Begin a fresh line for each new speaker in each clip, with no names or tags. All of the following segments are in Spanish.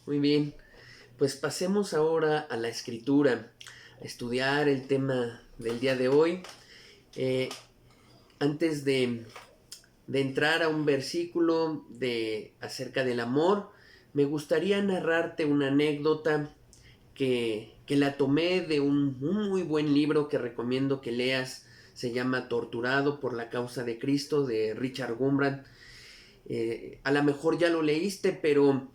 Muy bien, pues pasemos ahora a la escritura, a estudiar el tema del día de hoy. Eh, antes de entrar a un versículo acerca del amor, me gustaría narrarte una anécdota que la tomé de un muy buen libro que recomiendo que leas. Se llama Torturado por la causa de Cristo, de Richard Gumbrand. A lo mejor ya lo leíste, pero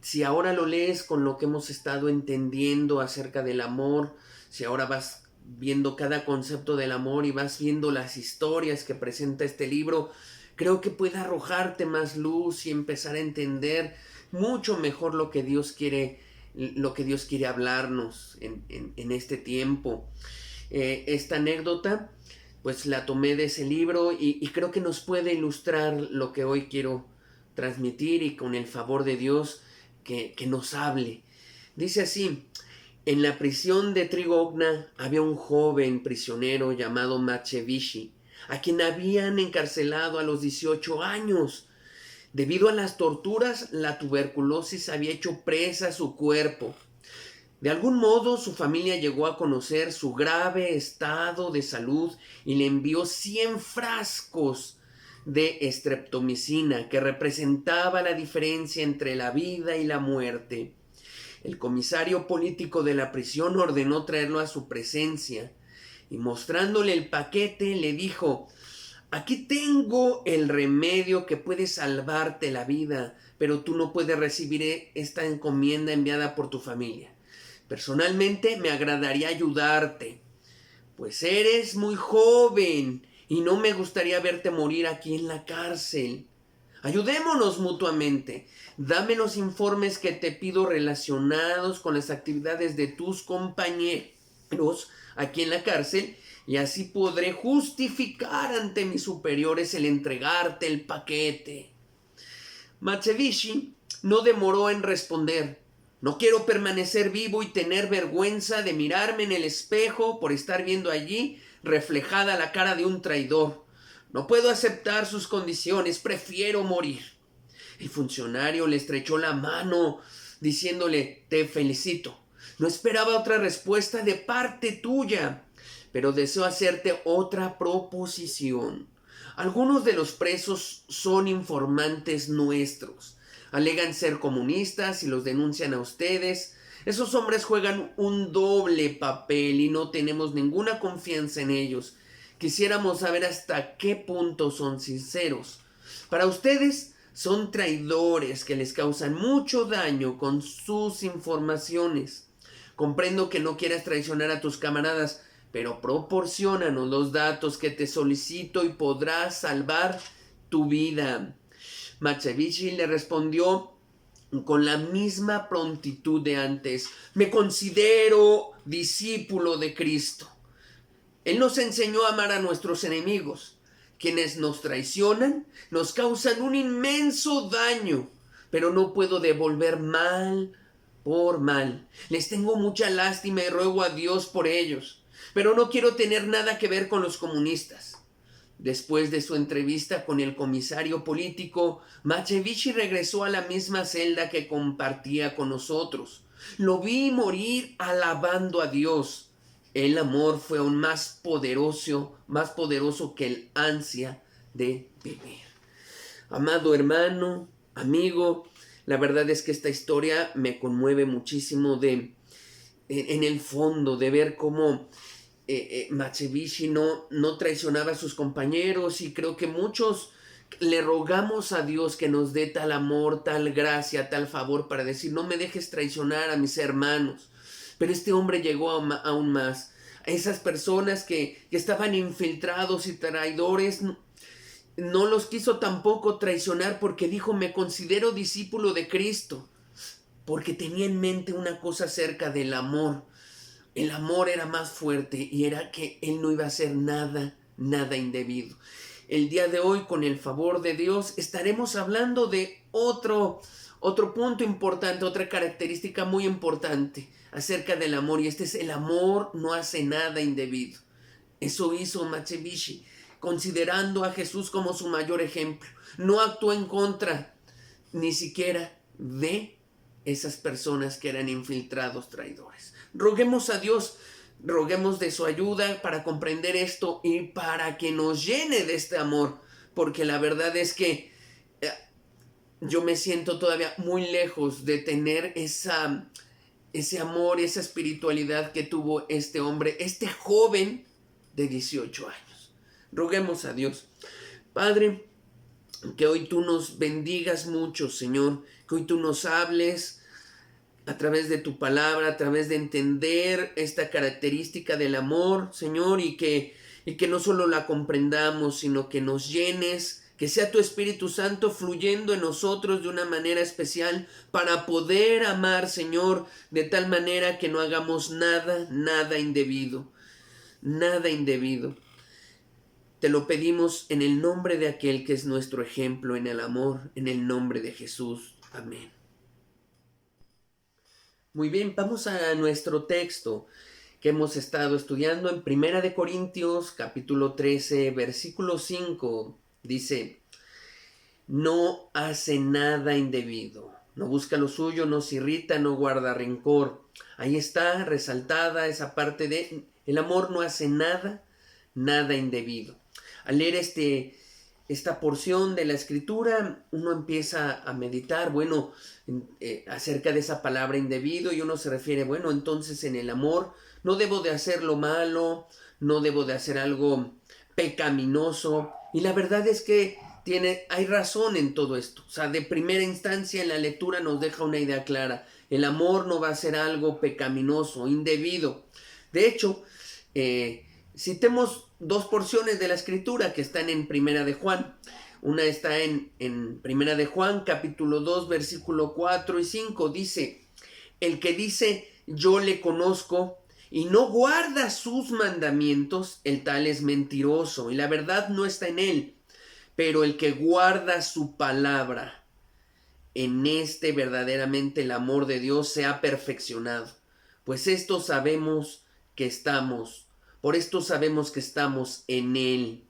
si ahora lo lees con lo que hemos estado entendiendo acerca del amor, si ahora vas viendo cada concepto del amor y vas viendo las historias que presenta este libro, creo que puede arrojarte más luz y empezar a entender mucho mejor lo que Dios quiere hablarnos en este tiempo. Esta anécdota pues la tomé de ese libro y creo que nos puede ilustrar lo que hoy quiero transmitir, y con el favor de Dios que nos hable. Dice así: en la prisión de Trigogna había un joven prisionero llamado Macevichi, a quien habían encarcelado a los 18 años. Debido a las torturas, la tuberculosis había hecho presa a su cuerpo. De algún modo su familia llegó a conocer su grave estado de salud y le envió 100 frascos de estreptomicina, que representaba la diferencia entre la vida y la muerte. El comisario político de la prisión ordenó traerlo a su presencia y, mostrándole el paquete, le dijo: aquí tengo el remedio que puede salvarte la vida, pero tú no puedes recibir esta encomienda enviada por tu familia. Personalmente me agradaría ayudarte, pues eres muy joven y no me gustaría verte morir aquí en la cárcel. Ayudémonos mutuamente. Dame los informes que te pido relacionados con las actividades de tus compañeros aquí en la cárcel, y así podré justificar ante mis superiores el entregarte el paquete. Macevichi no demoró en responder: no quiero permanecer vivo y tener vergüenza de mirarme en el espejo por estar viendo allí reflejada la cara de un traidor. No puedo aceptar sus condiciones, prefiero morir. El funcionario le estrechó la mano, diciéndole: te felicito. No esperaba otra respuesta de parte tuya, pero deseo hacerte otra proposición. Algunos de los presos son informantes nuestros. Alegan ser comunistas y los denuncian a ustedes. Esos hombres juegan un doble papel y no tenemos ninguna confianza en ellos. Quisiéramos saber hasta qué punto son sinceros. Para ustedes son traidores que les causan mucho daño con sus informaciones. Comprendo que no quieras traicionar a tus camaradas, pero proporciónanos los datos que te solicito y podrás salvar tu vida. Macevichi le respondió con la misma prontitud de antes: me considero discípulo de Cristo. Él nos enseñó a amar a nuestros enemigos. Quienes nos traicionan nos causan un inmenso daño, pero no puedo devolver mal por mal. Les tengo mucha lástima y ruego a Dios por ellos, pero no quiero tener nada que ver con los comunistas. Después de su entrevista con el comisario político, Macevichi regresó a la misma celda que compartía con nosotros. Lo vi morir alabando a Dios. El amor fue aún más poderoso que el ansia de vivir. Amado hermano, amigo, la verdad es que esta historia me conmueve muchísimo en el fondo, de ver cómo Macevichi no traicionaba a sus compañeros, y creo que muchos le rogamos a Dios que nos dé tal amor, tal gracia, tal favor para decir: no me dejes traicionar a mis hermanos. Pero este hombre llegó aún más. A esas personas que estaban infiltrados y traidores, no los quiso tampoco traicionar, porque dijo: me considero discípulo de Cristo, porque tenía en mente una cosa acerca del amor. El amor era más fuerte, y era que él no iba a hacer nada indebido. El día de hoy, con el favor de Dios, estaremos hablando de otro punto importante, otra característica muy importante acerca del amor, y este es: el amor no hace nada indebido. Eso hizo Macevichi, considerando a Jesús como su mayor ejemplo. No actuó en contra ni siquiera de esas personas que eran infiltrados traidores. Roguemos a Dios, roguemos de su ayuda para comprender esto y para que nos llene de este amor, porque la verdad es que yo me siento todavía muy lejos de tener ese amor, esa espiritualidad que tuvo este hombre, este joven de 18 años. Roguemos a Dios. Padre, que hoy tú nos bendigas mucho, Señor, que hoy tú nos hables a través de tu palabra, a través de entender esta característica del amor, Señor, y que no solo la comprendamos, sino que nos llenes, que sea tu Espíritu Santo fluyendo en nosotros de una manera especial para poder amar, Señor, de tal manera que no hagamos nada indebido, nada indebido. Te lo pedimos en el nombre de aquel que es nuestro ejemplo en el amor, en el nombre de Jesús. Amén. Muy bien, vamos a nuestro texto que hemos estado estudiando en Primera de Corintios, capítulo 13, versículo 5. Dice, no hace nada indebido, no busca lo suyo, no se irrita, no guarda rencor. Ahí está resaltada esa parte de el amor no hace nada indebido. Al leer esta porción de la escritura, uno empieza a meditar, bueno, acerca de esa palabra indebido, y uno se refiere, bueno, entonces en el amor no debo de hacer lo malo, no debo de hacer algo pecaminoso, y la verdad es que hay razón en todo esto. O sea, de primera instancia en la lectura nos deja una idea clara. El amor no va a ser algo pecaminoso, indebido. De hecho, citemos dos porciones de la escritura que están en Primera de Juan. Una está en Primera de Juan, capítulo 2, versículo 4 y 5. Dice, el que dice, yo le conozco, y no guarda sus mandamientos, el tal es mentiroso, y la verdad no está en él. Pero el que guarda su palabra, en este verdaderamente el amor de Dios se ha perfeccionado. Pues esto sabemos que estamos, por esto sabemos que estamos en Él.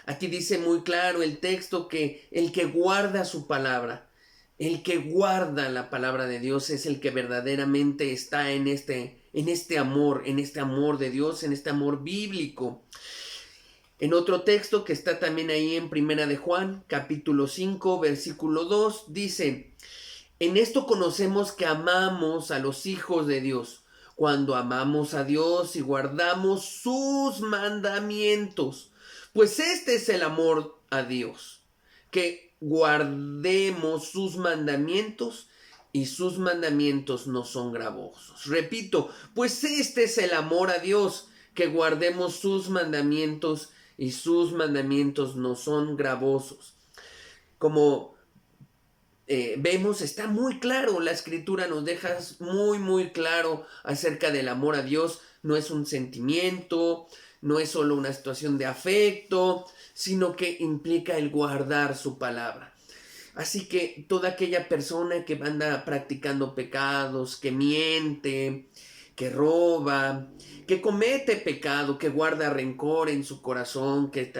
Aquí dice muy claro el texto que el que guarda su palabra, el que guarda la palabra de Dios es el que verdaderamente está en este amor de Dios, en este amor bíblico. En otro texto que está también ahí en Primera de Juan, capítulo 5, versículo 2, dice, en esto conocemos que amamos a los hijos de Dios, cuando amamos a Dios y guardamos sus mandamientos. Pues este es el amor a Dios, que guardemos sus mandamientos y sus mandamientos no son gravosos. Repito, pues este es el amor a Dios, que guardemos sus mandamientos y sus mandamientos no son gravosos. Como vemos, está muy claro, la escritura nos deja muy claro acerca del amor a Dios. No es un sentimiento, no es solo una situación de afecto, sino que implica el guardar su palabra. Así que toda aquella persona que anda practicando pecados, que miente, que roba, que comete pecado, que guarda rencor en su corazón, que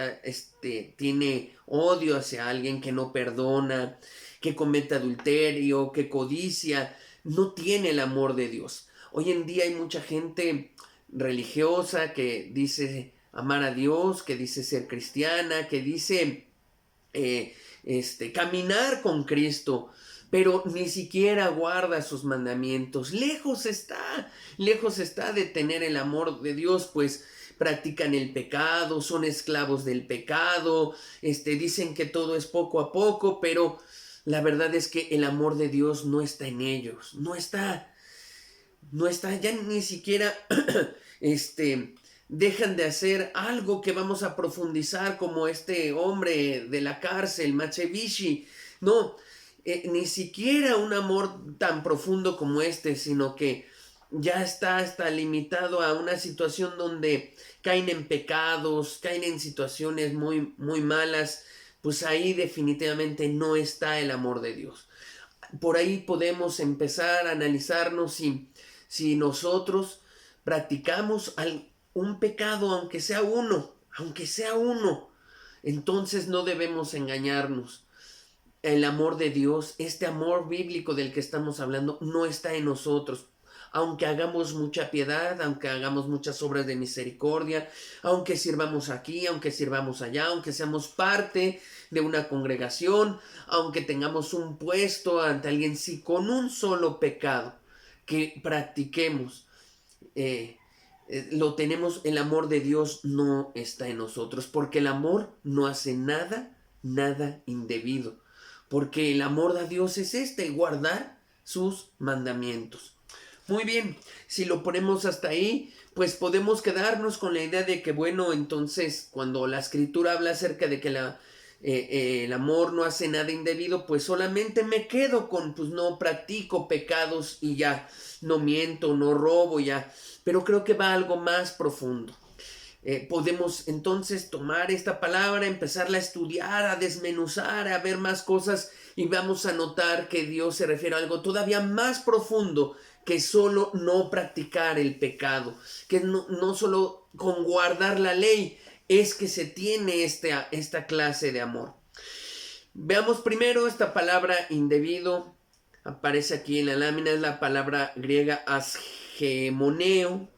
tiene odio hacia alguien, que no perdona, que comete adulterio, que codicia, no tiene el amor de Dios. Hoy en día hay mucha gente religiosa que dice amar a Dios, que dice ser cristiana, que dice caminar con Cristo, pero ni siquiera guarda sus mandamientos. Lejos está de tener el amor de Dios, pues practican el pecado, son esclavos del pecado, dicen que todo es poco a poco, pero la verdad es que el amor de Dios no está en ellos, no está, ya ni siquiera, dejan de hacer algo que vamos a profundizar, como este hombre de la cárcel, Macevichi. No, ni siquiera un amor tan profundo como sino que ya está limitado a una situación donde caen en pecados, caen en situaciones muy malas. Pues ahí definitivamente no está el amor de Dios. Por ahí podemos empezar a analizarnos si nosotros practicamos un pecado, aunque sea uno, entonces no debemos engañarnos. el amor de Dios, este amor bíblico del que estamos hablando, no está en nosotros. Aunque hagamos mucha piedad, aunque hagamos muchas obras de misericordia, aunque sirvamos aquí, aunque sirvamos allá, aunque seamos parte de una congregación, aunque tengamos un puesto ante alguien, si con un solo pecado que practiquemos, lo tenemos, el amor de Dios no está en nosotros, porque el amor no hace nada indebido, porque el amor de Dios es guardar sus mandamientos. Muy bien, si lo ponemos hasta ahí, pues podemos quedarnos con la idea de que, bueno, entonces cuando la escritura habla acerca de que el amor no hace nada indebido, pues solamente me quedo con, pues no practico pecados y ya, no miento, no robo ya, pero creo que va algo más profundo. Podemos entonces tomar esta palabra, empezarla a estudiar, a desmenuzar, a ver más cosas y vamos a notar que Dios se refiere a algo todavía más profundo que solo no practicar el pecado, que no solo con guardar la ley es que se tiene esta clase de amor. Veamos primero esta palabra indebido, aparece aquí en la lámina, es la palabra griega asgemoneo,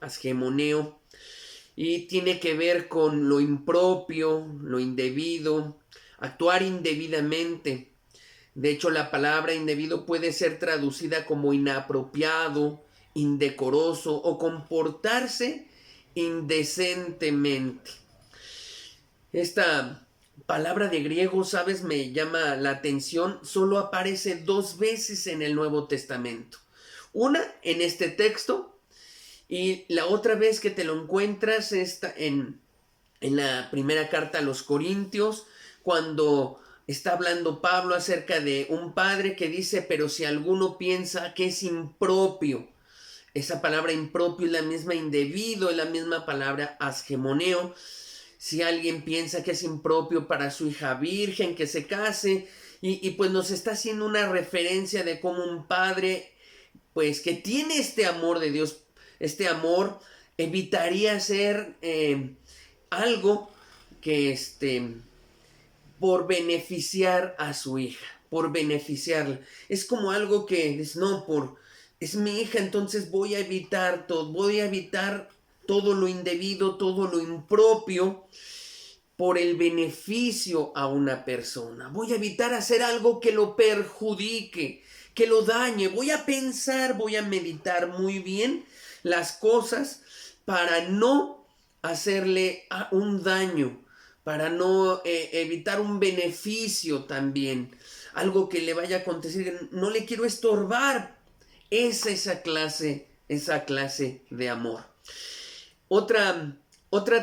y tiene que ver con lo impropio, lo indebido, actuar indebidamente. De hecho, la palabra indebido puede ser traducida como inapropiado, indecoroso o comportarse indecentemente. Esta palabra de griego, ¿sabes? Me llama la atención. Solo aparece 2 veces en el Nuevo Testamento. Una en este texto y la otra vez que te lo encuentras está en la primera carta a los Corintios, cuando está hablando Pablo acerca de un padre que dice, pero si alguno piensa que es impropio, esa palabra impropio es la misma indebido, es la misma palabra asgemoneo. Si alguien piensa que es impropio para su hija virgen que se case, y pues nos está haciendo una referencia de cómo un padre, pues que tiene este amor de Dios, este amor evitaría hacer algo que por beneficiar a su hija, por beneficiarla. Es como algo que es, no, es mi hija, entonces voy a evitar todo lo indebido, todo lo impropio, por el beneficio a una persona. Voy a evitar hacer algo que lo perjudique, que lo dañe. Voy a pensar, voy a meditar muy bien las cosas para no hacerle un daño, para no evitar un beneficio también, algo que le vaya a acontecer, no le quiero estorbar. Es esa clase de amor. Otra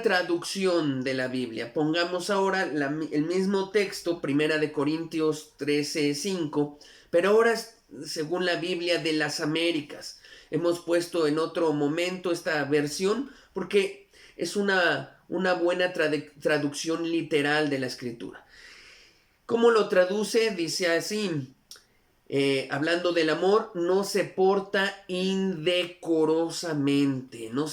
traducción de la Biblia. Pongamos ahora el mismo texto, Primera de Corintios 13:5, pero ahora según la Biblia de las Américas. Hemos puesto en otro momento esta versión porque es una buena traducción literal de la Escritura. ¿Cómo lo traduce? Dice así, hablando del amor, no se porta indecorosamente, no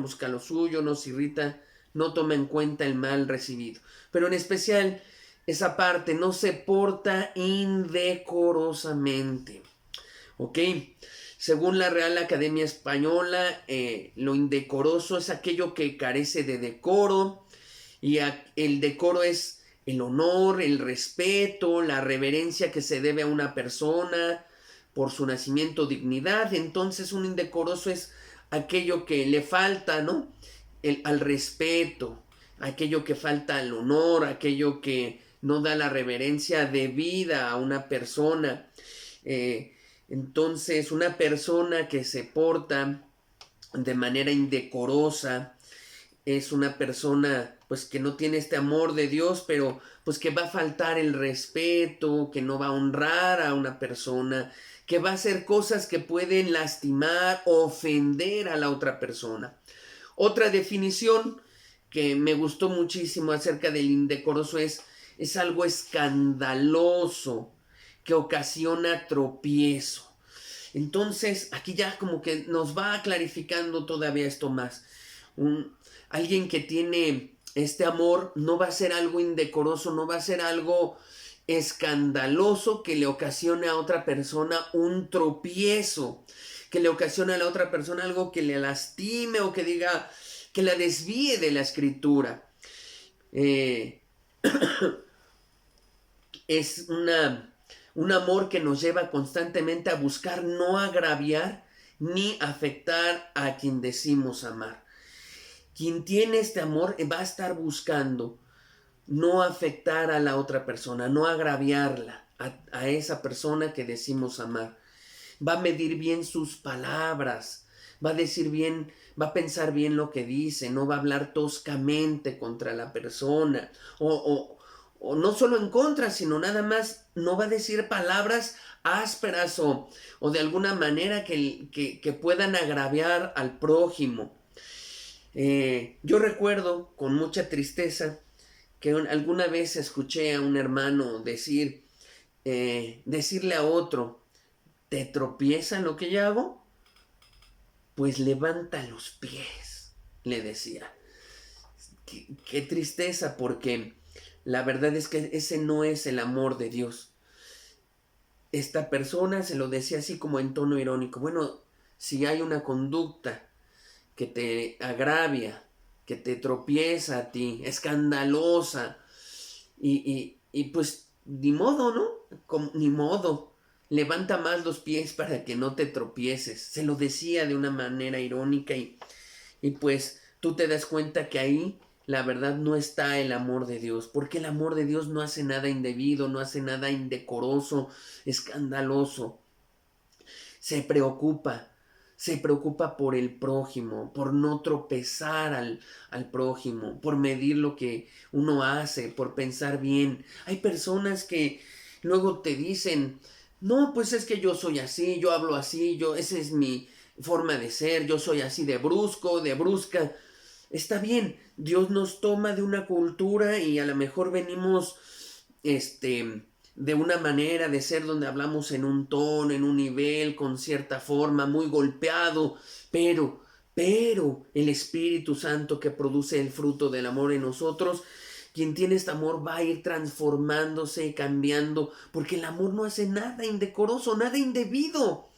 busca lo suyo, no se irrita, no toma en cuenta el mal recibido. Pero en especial esa parte, no se porta indecorosamente. ¿Ok? Según la Real Academia Española, lo indecoroso es aquello que carece de decoro, y el decoro es el honor, el respeto, la reverencia que se debe a una persona por su nacimiento, dignidad. Entonces un indecoroso es aquello que le falta, ¿no? Al respeto, aquello que falta al honor, aquello que no da la reverencia debida a una persona. Entonces una persona que se porta de manera indecorosa es una persona pues que no tiene este amor de Dios, pero pues que va a faltar el respeto, que no va a honrar a una persona, que va a hacer cosas que pueden lastimar, ofender a la otra persona. Otra definición que me gustó muchísimo acerca del indecoroso es algo escandaloso que ocasiona tropiezo. Entonces aquí ya como que nos va clarificando todavía esto más. Alguien que tiene este amor no va a ser algo indecoroso, no va a ser algo escandaloso que le ocasione a otra persona un tropiezo, que le ocasione a la otra persona algo que le lastime o que diga, que la desvíe de la escritura. Es un amor que nos lleva constantemente a buscar no agraviar ni afectar a quien decimos amar. Quien tiene este amor va a estar buscando no afectar a la otra persona, no agraviarla, a esa persona que decimos amar. Va a medir bien sus palabras, va a decir bien, va a pensar bien lo que dice, no va a hablar toscamente contra la persona, o no solo en contra, sino nada más no va a decir palabras ásperas o de alguna manera que puedan agraviar al prójimo. Yo recuerdo con mucha tristeza que alguna vez escuché a un hermano decirle a otro, ¿te tropieza lo que yo hago? Pues levanta los pies, le decía. Qué tristeza, porque la verdad es que ese no es el amor de Dios. Esta persona se lo decía así como en tono irónico. Bueno, si hay una conducta que te agravia, que te tropieza a ti, escandalosa, y pues ni modo, ¿no? Ni modo. Levanta más los pies para que no te tropieces. Se lo decía de una manera irónica y pues tú te das cuenta que ahí la verdad no está el amor de Dios, porque el amor de Dios no hace nada indebido, no hace nada indecoroso, escandaloso. Se preocupa, se preocupa por el prójimo, por no tropezar al prójimo, por medir lo que uno hace, por pensar bien. Hay personas que luego te dicen, no, pues es que yo soy así, yo hablo así, esa es mi forma de ser, yo soy así de brusco, de brusca. Está bien, Dios nos toma de una cultura y a lo mejor venimos, de una manera de ser donde hablamos en un tono, en un nivel, con cierta forma, muy golpeado, pero el Espíritu Santo que produce el fruto del amor en nosotros, quien tiene este amor va a ir transformándose y cambiando, porque el amor no hace nada indecoroso, nada indebido.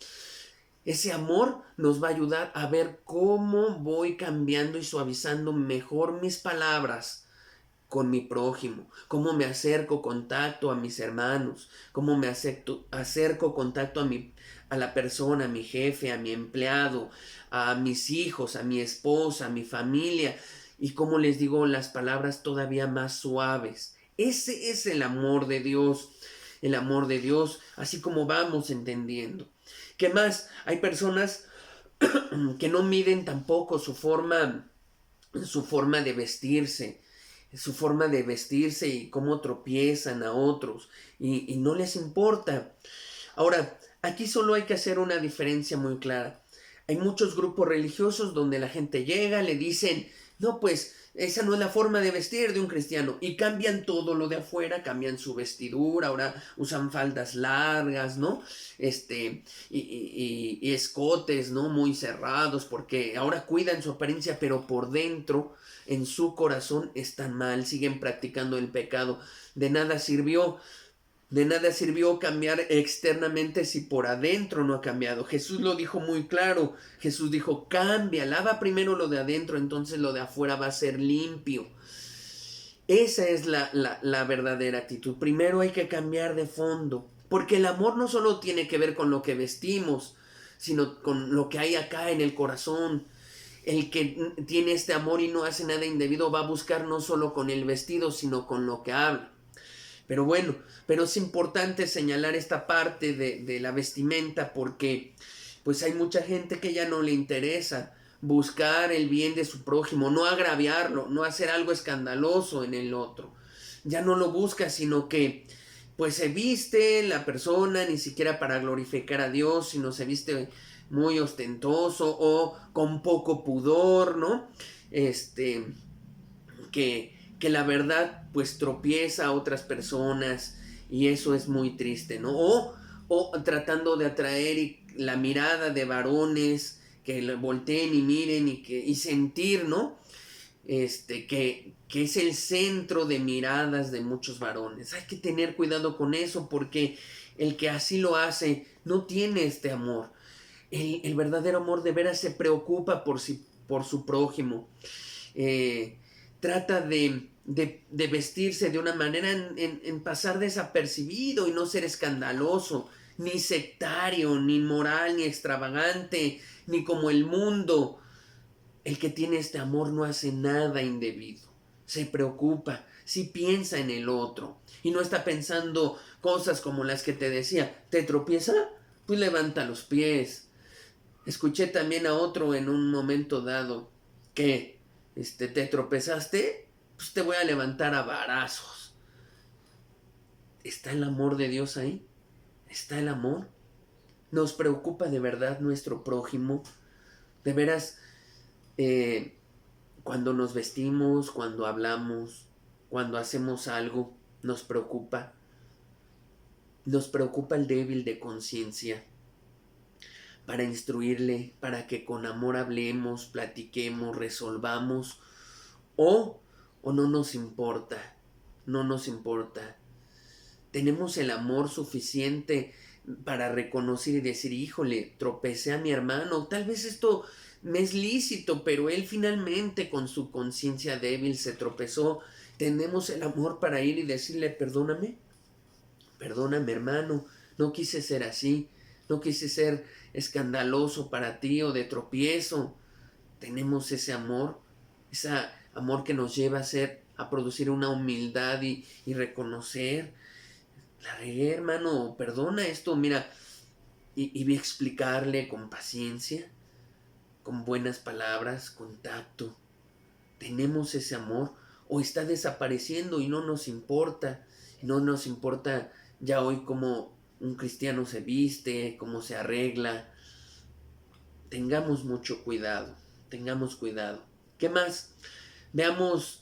Ese amor nos va a ayudar a ver cómo voy cambiando y suavizando mejor mis palabras con mi prójimo, cómo me acerco contacto a mis hermanos, cómo me acerco contacto a la persona, a mi jefe, a mi empleado, a mis hijos, a mi esposa, a mi familia, y cómo les digo las palabras todavía más suaves. Ese es el amor de Dios, así como vamos entendiendo. ¿Qué más? Hay personas que no miden tampoco su forma de vestirse y cómo tropiezan a otros y no les importa. Ahora, aquí solo hay que hacer una diferencia muy clara. Hay muchos grupos religiosos donde la gente llega, le dicen, no, pues esa no es la forma de vestir de un cristiano, y cambian todo lo de afuera, cambian su vestidura, ahora usan faldas largas, ¿no? Y escotes, ¿no? Muy cerrados, porque ahora cuidan su apariencia, pero por dentro, en su corazón, están mal, siguen practicando el pecado. De nada sirvió cambiar externamente si por adentro no ha cambiado. Jesús lo dijo muy claro. Jesús dijo, cambia, lava primero lo de adentro, entonces lo de afuera va a ser limpio. Esa es la verdadera actitud. Primero hay que cambiar de fondo. Porque el amor no solo tiene que ver con lo que vestimos, sino con lo que hay acá en el corazón. El que tiene este amor y no hace nada indebido va a buscar no solo con el vestido, sino con lo que habla. Pero bueno, pero es importante señalar esta parte de la vestimenta porque pues hay mucha gente que ya no le interesa buscar el bien de su prójimo, no agraviarlo, no hacer algo escandaloso en el otro. Ya no lo busca, sino que pues se viste la persona ni siquiera para glorificar a Dios, sino se viste muy ostentoso o con poco pudor, ¿no? Que la verdad pues tropieza a otras personas y eso es muy triste, ¿no? O tratando de atraer la mirada de varones que volteen y miren y sentir, ¿no? que es el centro de miradas de muchos varones. Hay que tener cuidado con eso porque el que así lo hace no tiene este amor. El verdadero amor de veras se preocupa por su prójimo. Trata de vestirse de una manera en pasar desapercibido y no ser escandaloso, ni sectario, ni inmoral, ni extravagante, ni como el mundo. El que tiene este amor no hace nada indebido. Se preocupa, sí piensa en el otro y no está pensando cosas como las que te decía. ¿Te tropieza? Pues levanta los pies. Escuché también a otro en un momento dado que te tropezaste, pues te voy a levantar a varazos. ¿Está el amor de Dios ahí? ¿Está el amor? ¿Nos preocupa de verdad nuestro prójimo? De veras, cuando nos vestimos, cuando hablamos, cuando hacemos algo, nos preocupa. Nos preocupa el débil de conciencia para instruirle, para que con amor hablemos, platiquemos, resolvamos, o, o no nos importa, no nos importa. Tenemos el amor suficiente para reconocer y decir, híjole, tropecé a mi hermano, tal vez esto me es lícito, pero él finalmente con su conciencia débil se tropezó. Tenemos el amor para ir y decirle, perdóname, perdóname hermano, no quise ser así, no quise ser escandaloso para ti o de tropiezo. Tenemos ese amor que nos lleva a producir una humildad y reconocer, la regué hermano, perdona esto, mira, y explicarle con paciencia, con buenas palabras, con tacto. Tenemos ese amor o está desapareciendo y no nos importa, no nos importa ya hoy cómo un cristiano se viste, cómo se arregla. Tengamos mucho cuidado, tengamos cuidado. ¿Qué más? Veamos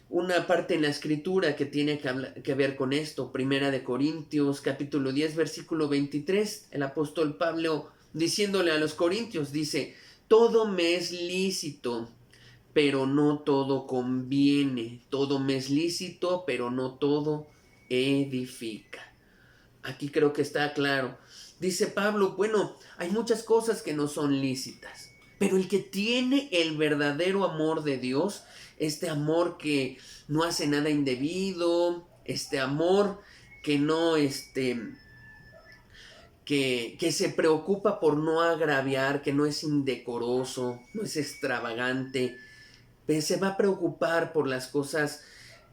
una parte en la escritura que tiene que ver con esto. Primera de Corintios, capítulo 10, versículo 23. El apóstol Pablo diciéndole a los corintios, dice, todo me es lícito, pero no todo conviene. Todo me es lícito, pero no todo edifica. Aquí creo que está claro. Dice Pablo, bueno, hay muchas cosas que no son lícitas, pero el que tiene el verdadero amor de Dios, este amor que no hace nada indebido, este amor que no, que se preocupa por no agraviar, que no es indecoroso, no es extravagante, pero se va a preocupar por las cosas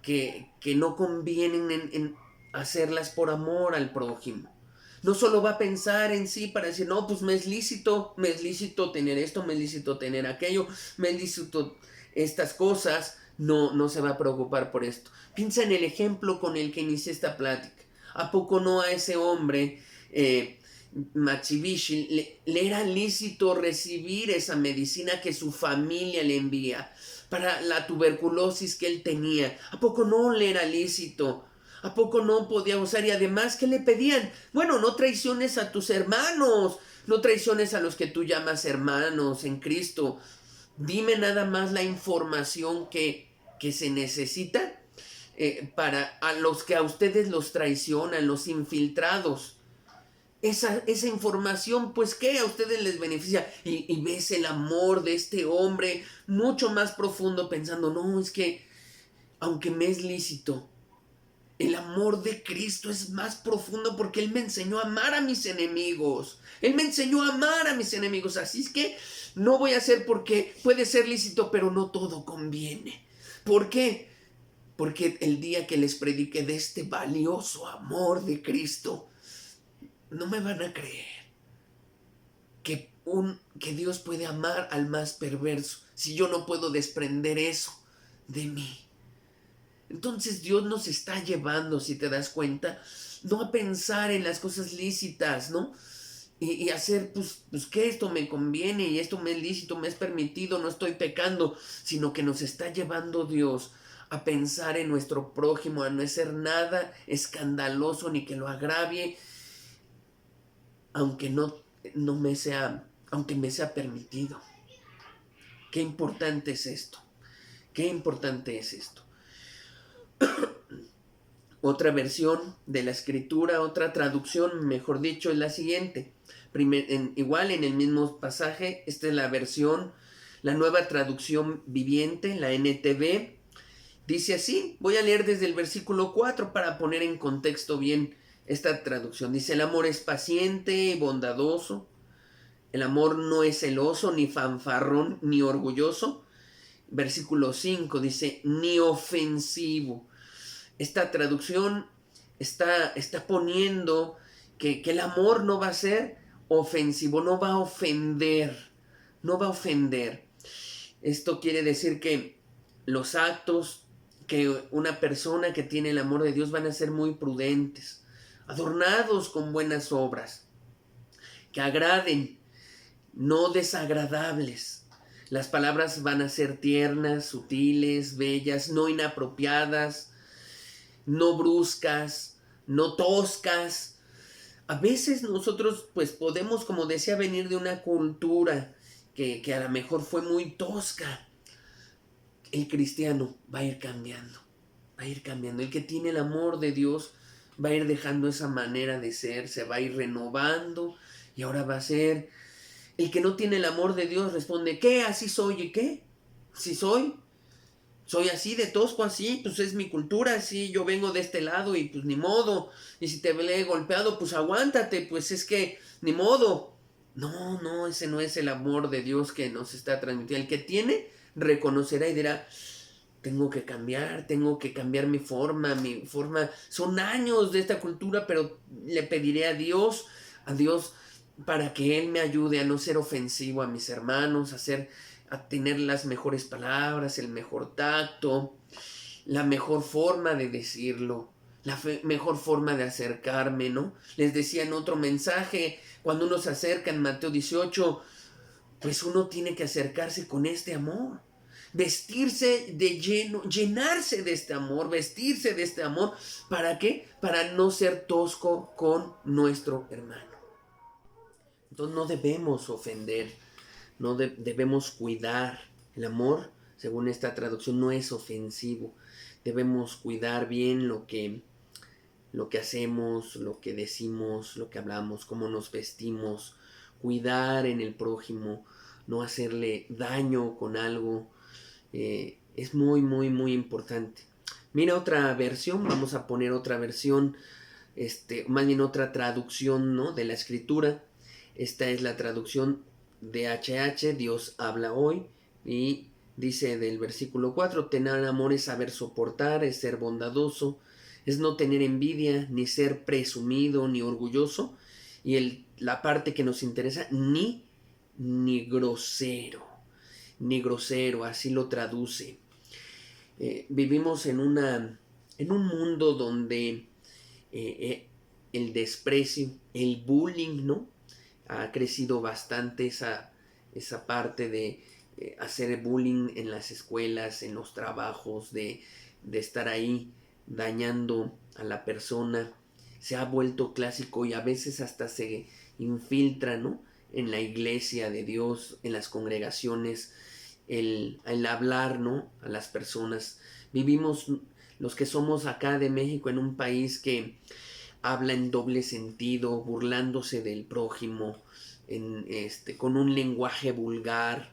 que no convienen en hacerlas por amor al prójimo. No solo va a pensar en sí para decir, no, pues me es lícito tener esto, me es lícito tener aquello, me es lícito estas cosas. No, no se va a preocupar por esto. Piensa en el ejemplo con el que inicié esta plática. ¿A poco no a ese hombre, Matsubishi, le era lícito recibir esa medicina que su familia le envía para la tuberculosis que él tenía? ¿A poco no le era lícito? ¿A poco no podía usar? Y además, ¿qué le pedían? Bueno, no traiciones a tus hermanos, no traiciones a los que tú llamas hermanos en Cristo. Dime nada más la información que se necesita para a los que a ustedes los traicionan, los infiltrados. Esa información, pues, ¿qué a ustedes les beneficia? Y ves el amor de este hombre mucho más profundo pensando, no, es que, aunque me es lícito, el amor de Cristo es más profundo porque Él me enseñó a amar a mis enemigos. Él me enseñó a amar a mis enemigos. Así es que no voy a hacer porque puede ser lícito, pero no todo conviene. ¿Por qué? Porque el día que les predique de este valioso amor de Cristo, no me van a creer que Dios puede amar al más perverso si yo no puedo desprender eso de mí. Entonces Dios nos está llevando, si te das cuenta, no a pensar en las cosas lícitas, ¿no? Y hacer, pues que esto me conviene y esto me es lícito, me es permitido, no estoy pecando, sino que nos está llevando Dios a pensar en nuestro prójimo, a no hacer nada escandaloso ni que lo agravie, aunque aunque me sea permitido. Qué importante es esto. Qué importante es esto. Otra versión de la escritura, otra traducción, mejor dicho, es la siguiente. Igual en el mismo pasaje, esta es la versión, la nueva traducción viviente, la NTV. Dice así, voy a leer desde el versículo 4 para poner en contexto bien esta traducción. Dice, el amor es paciente y bondadoso. El amor no es celoso, ni fanfarrón, ni orgulloso. Versículo 5 dice, ni ofensivo. Esta traducción está poniendo que el amor no va a ser ofensivo, no va a ofender, no va a ofender. Esto quiere decir que los actos que una persona que tiene el amor de Dios van a ser muy prudentes, adornados con buenas obras, que agraden, no desagradables. Las palabras van a ser tiernas, sutiles, bellas, no inapropiadas, no bruscas, no toscas. A veces nosotros pues podemos, como decía, venir de una cultura que a lo mejor fue muy tosca. El cristiano va a ir cambiando, va a ir cambiando. El que tiene el amor de Dios va a ir dejando esa manera de ser, se va a ir renovando y ahora va a ser... El que no tiene el amor de Dios responde, ¿qué? ¿Así soy? ¿Y qué? ¿Sí soy así de tosco, así, pues es mi cultura, así, yo vengo de este lado y pues ni modo, y si te he golpeado, pues aguántate, pues es que ni modo. No, ese no es el amor de Dios que nos está transmitiendo. El que tiene, reconocerá y dirá, tengo que cambiar mi forma, son años de esta cultura, pero le pediré a Dios, para que Él me ayude a no ser ofensivo a mis hermanos, a tener las mejores palabras, el mejor tacto, la mejor forma de decirlo, mejor forma de acercarme, ¿no? Les decía en otro mensaje, cuando uno se acerca en Mateo 18, pues uno tiene que acercarse con este amor, vestirse de lleno, llenarse de este amor, vestirse de este amor, ¿para qué? Para no ser tosco con nuestro hermano. Entonces no debemos ofender, no debemos cuidar. El amor, según esta traducción, no es ofensivo. Debemos cuidar bien lo que hacemos, lo que decimos, lo que hablamos, cómo nos vestimos, cuidar en el prójimo, no hacerle daño con algo. Es muy, muy, muy importante. Mira otra versión, vamos a poner otra versión, más bien otra traducción, ¿no?, de la escritura. Esta es la traducción de HH, Dios habla hoy, y dice del versículo 4, tener amor es saber soportar, es ser bondadoso, es no tener envidia, ni ser presumido, ni orgulloso, y la parte que nos interesa, ni grosero, así lo traduce. Vivimos en un mundo donde el desprecio, el bullying, ¿no?, ha crecido bastante esa parte de hacer bullying en las escuelas, en los trabajos, de estar ahí dañando a la persona. Se ha vuelto clásico y a veces hasta se infiltra, ¿no?, en la iglesia de Dios, en las congregaciones, el hablar, ¿no?, a las personas. Vivimos los que somos acá de México en un país que habla en doble sentido, burlándose del prójimo, con un lenguaje vulgar,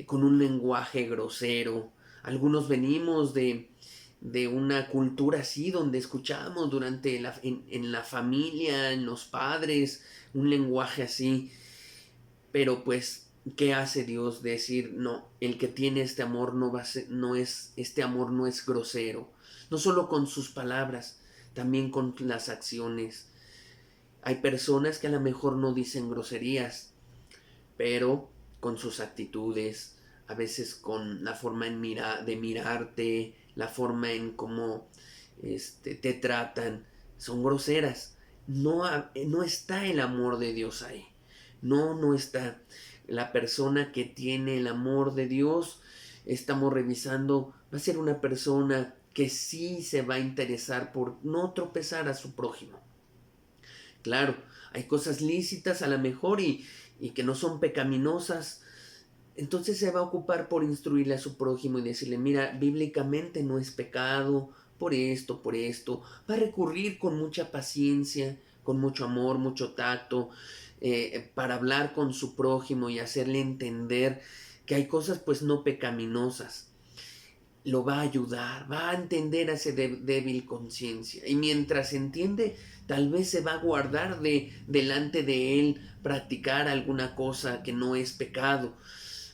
con un lenguaje grosero. Algunos venimos de una cultura así, donde escuchamos en la familia, en los padres, un lenguaje así. Pero pues, ¿qué hace Dios? Decir, no, el que tiene este amor este amor no es grosero, no solo con sus palabras, también con las acciones. Hay personas que a lo mejor no dicen groserías, pero con sus actitudes, a veces con la forma de mirarte, la forma en cómo te tratan, son groseras. No está el amor de Dios ahí. No está. La persona que tiene el amor de Dios, estamos revisando, va a ser una persona que sí se va a interesar por no tropezar a su prójimo. Claro, hay cosas lícitas a lo mejor y que no son pecaminosas, entonces se va a ocupar por instruirle a su prójimo y decirle, mira, bíblicamente no es pecado, por esto, por esto. Va a recurrir con mucha paciencia, con mucho amor, mucho tacto, para hablar con su prójimo y hacerle entender que hay cosas pues no pecaminosas. Lo va a ayudar, va a entender a ese débil conciencia. Y mientras entiende, tal vez se va a guardar delante de él practicar alguna cosa que no es pecado.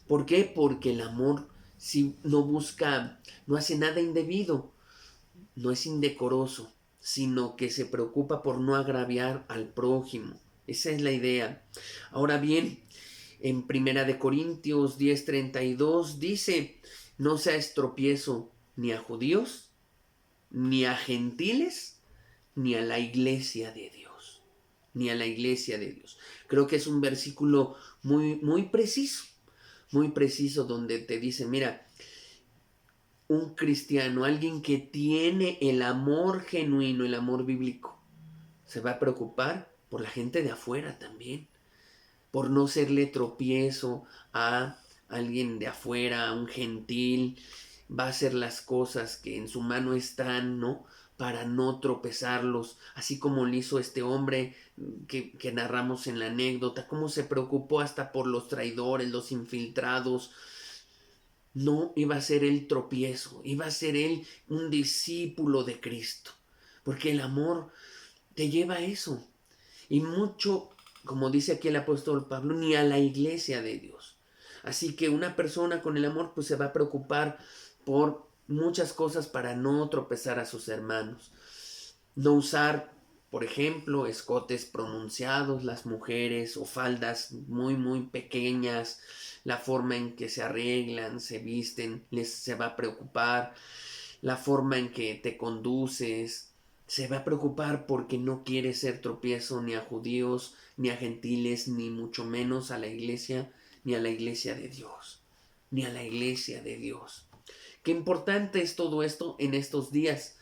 ¿Por qué? Porque el amor si no busca, no hace nada indebido, no es indecoroso, sino que se preocupa por no agraviar al prójimo. Esa es la idea. Ahora bien, en Primera de Corintios 10:32 dice, no seas tropiezo ni a judíos, ni a gentiles, ni a la iglesia de Dios. Ni a la iglesia de Dios. Creo que es un versículo muy preciso donde te dice, mira, un cristiano, alguien que tiene el amor genuino, el amor bíblico, se va a preocupar por la gente de afuera también, por no serle tropiezo a alguien de afuera, a un gentil, va a hacer las cosas que en su mano están, ¿no? Para no tropezarlos, así como lo hizo este hombre que narramos en la anécdota, cómo se preocupó hasta por los traidores, los infiltrados. No iba a ser el tropiezo, iba a ser él un discípulo de Cristo, porque el amor te lleva a eso. Y mucho, como dice aquí el apóstol Pablo, ni a la iglesia de Dios. Así que una persona con el amor pues se va a preocupar por muchas cosas para no tropezar a sus hermanos. No usar, por ejemplo, escotes pronunciados, las mujeres, o faldas muy pequeñas, la forma en que se arreglan, se visten, se va a preocupar, la forma en que te conduces, se va a preocupar porque no quiere ser tropiezo ni a judíos, ni a gentiles, ni mucho menos a la iglesia, ni a la iglesia de Dios, ni a la iglesia de Dios. Qué importante es todo esto en estos días,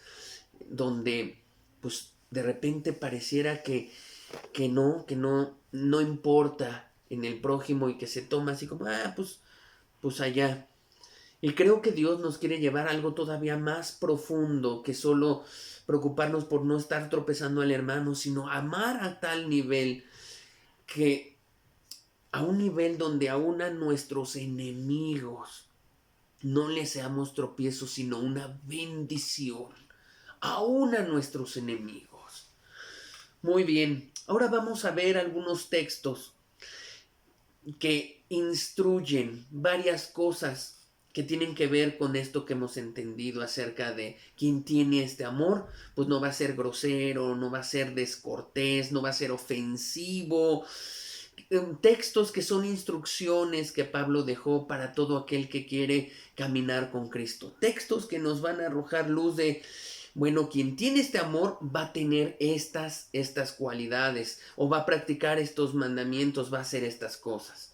donde pues de repente pareciera que no importa en el prójimo y que se toma así como, pues allá. Y creo que Dios nos quiere llevar a algo todavía más profundo que solo preocuparnos por no estar tropezando al hermano, sino amar a tal nivel que a un nivel donde aún a nuestros enemigos no les seamos tropiezos, sino una bendición, aún a nuestros enemigos. Muy bien, ahora vamos a ver algunos textos que instruyen varias cosas que tienen que ver con esto que hemos entendido acerca de quien tiene este amor, pues no va a ser grosero, no va a ser descortés, no va a ser ofensivo. Textos que son instrucciones que Pablo dejó para todo aquel que quiere caminar con Cristo. Textos que nos van a arrojar luz de, bueno, quien tiene este amor va a tener estas cualidades, o va a practicar estos mandamientos, va a hacer estas cosas.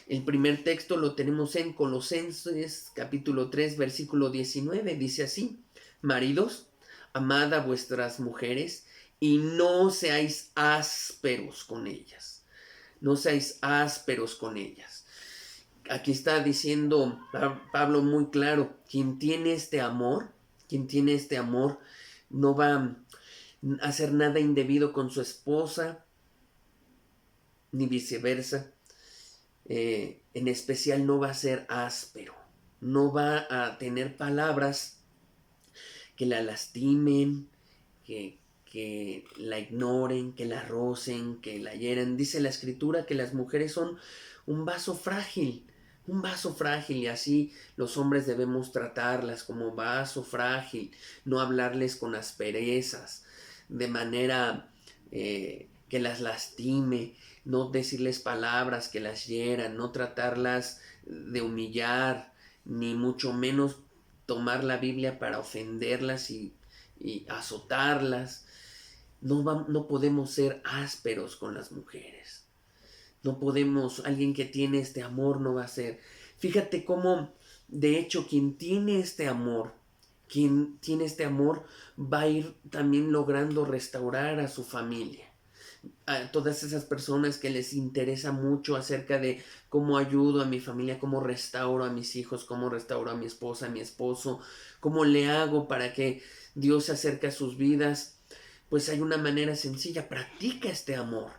El primer texto lo tenemos en Colosenses capítulo 3 versículo 19. Dice así: maridos, amad a vuestras mujeres y no seáis ásperos con ellas. No seáis ásperos con ellas. Aquí está diciendo Pablo muy claro, quien tiene este amor no va a hacer nada indebido con su esposa, ni viceversa. En especial no va a ser áspero, no va a tener palabras que la lastimen, que la ignoren, que la rocen, que la hieren. Dice la escritura que las mujeres son un vaso frágil, y así los hombres debemos tratarlas como vaso frágil, no hablarles con asperezas, de manera que las lastime, no decirles palabras que las hieran, no tratarlas de humillar, ni mucho menos tomar la Biblia para ofenderlas y azotarlas. No podemos ser ásperos con las mujeres. No podemos, alguien que tiene este amor no va a ser. Fíjate cómo, de hecho, quien tiene este amor va a ir también logrando restaurar a su familia. a todas esas personas que les interesa mucho acerca de cómo ayudo a mi familia, cómo restauro a mis hijos, cómo restauro a mi esposa, a mi esposo, cómo le hago para que Dios se acerque a sus vidas. Pues hay una manera sencilla: practica este amor,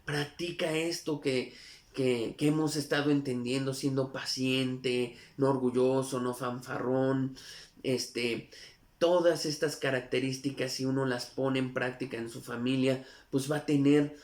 practica esto que hemos estado entendiendo, siendo paciente, no orgulloso, no fanfarrón, todas estas características, si uno las pone en práctica en su familia, pues va a tener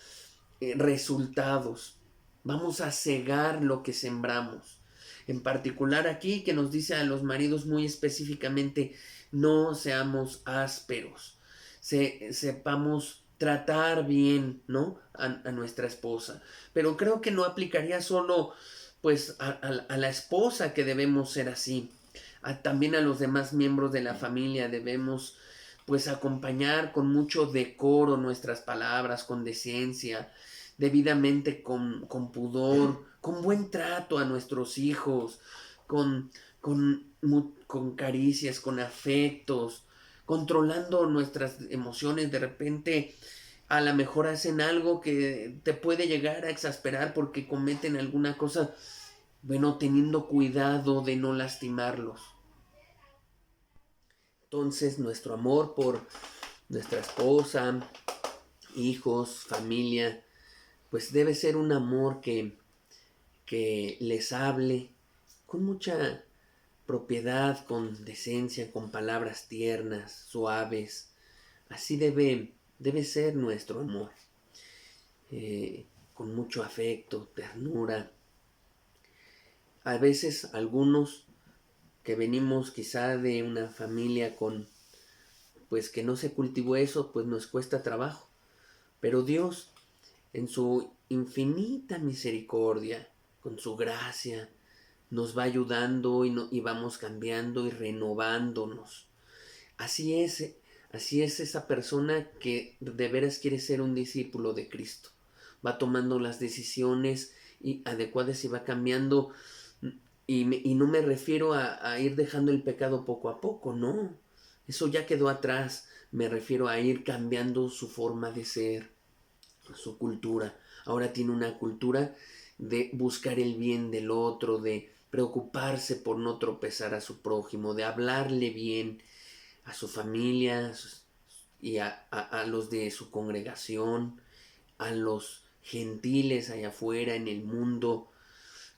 resultados. Vamos a cegar lo que sembramos. En particular aquí, que nos dice a los maridos muy específicamente: no seamos ásperos, sepamos tratar bien, ¿no? A nuestra esposa. Pero creo que no aplicaría solo pues a la esposa, que debemos ser así. También a los demás miembros de la familia debemos pues acompañar con mucho decoro nuestras palabras, con decencia, debidamente con pudor, con buen trato a nuestros hijos, con, con caricias, con afectos, controlando nuestras emociones. De repente a lo mejor hacen algo que te puede llegar a exasperar porque cometen alguna cosa, bueno, teniendo cuidado de no lastimarlos. Entonces nuestro amor por nuestra esposa, hijos, familia, pues debe ser un amor que les hable con mucha propiedad, con decencia, con palabras tiernas, suaves. Así debe ser nuestro amor, con mucho afecto, ternura. A veces algunos que venimos quizá de una familia pues que no se cultivó eso, pues nos cuesta trabajo. Pero Dios, en su infinita misericordia, con su gracia, nos va ayudando y vamos cambiando y renovándonos. Así es, así es esa persona que de veras quiere ser un discípulo de Cristo. Va tomando las decisiones adecuadas y va cambiando. Y no me refiero a ir dejando el pecado poco a poco, no. Eso ya quedó atrás. Me refiero a ir cambiando su forma de ser, su cultura. Ahora tiene una cultura de buscar el bien del otro, de preocuparse por no tropezar a su prójimo, de hablarle bien a su familia y a los de su congregación, a los gentiles allá afuera en el mundo.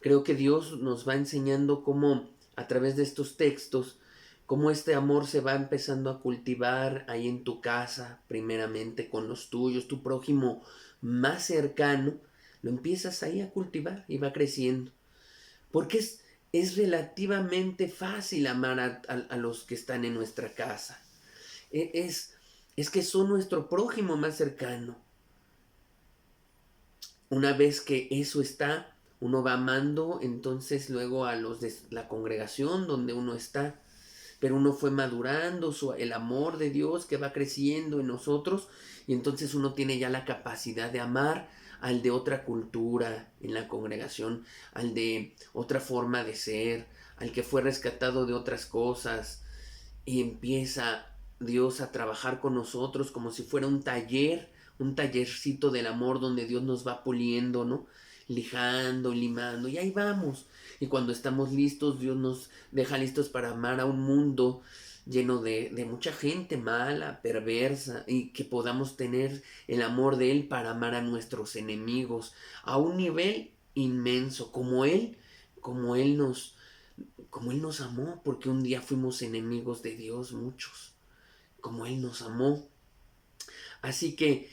Creo que Dios nos va enseñando cómo, a través de estos textos, cómo este amor se va empezando a cultivar ahí en tu casa, primeramente con los tuyos, tu prójimo más cercano, lo empiezas ahí a cultivar y va creciendo. Porque es relativamente fácil amar a los que están en nuestra casa. Es, es que son nuestro prójimo más cercano. Una vez que eso está, uno va amando entonces luego a los de la congregación donde uno está. Pero uno fue madurando, el amor de Dios que va creciendo en nosotros, y entonces uno tiene ya la capacidad de amar al de otra cultura en la congregación, al de otra forma de ser, al que fue rescatado de otras cosas, y empieza Dios a trabajar con nosotros como si fuera un taller, un tallercito del amor donde Dios nos va puliendo, ¿no? Lijando, limando, y ahí vamos. Y cuando estamos listos, Dios nos deja listos para amar a un mundo lleno de mucha gente mala, perversa, y que podamos tener el amor de Él para amar a nuestros enemigos a un nivel inmenso, como Él nos amó, porque un día fuimos enemigos de Dios muchos, como Él nos amó. Así que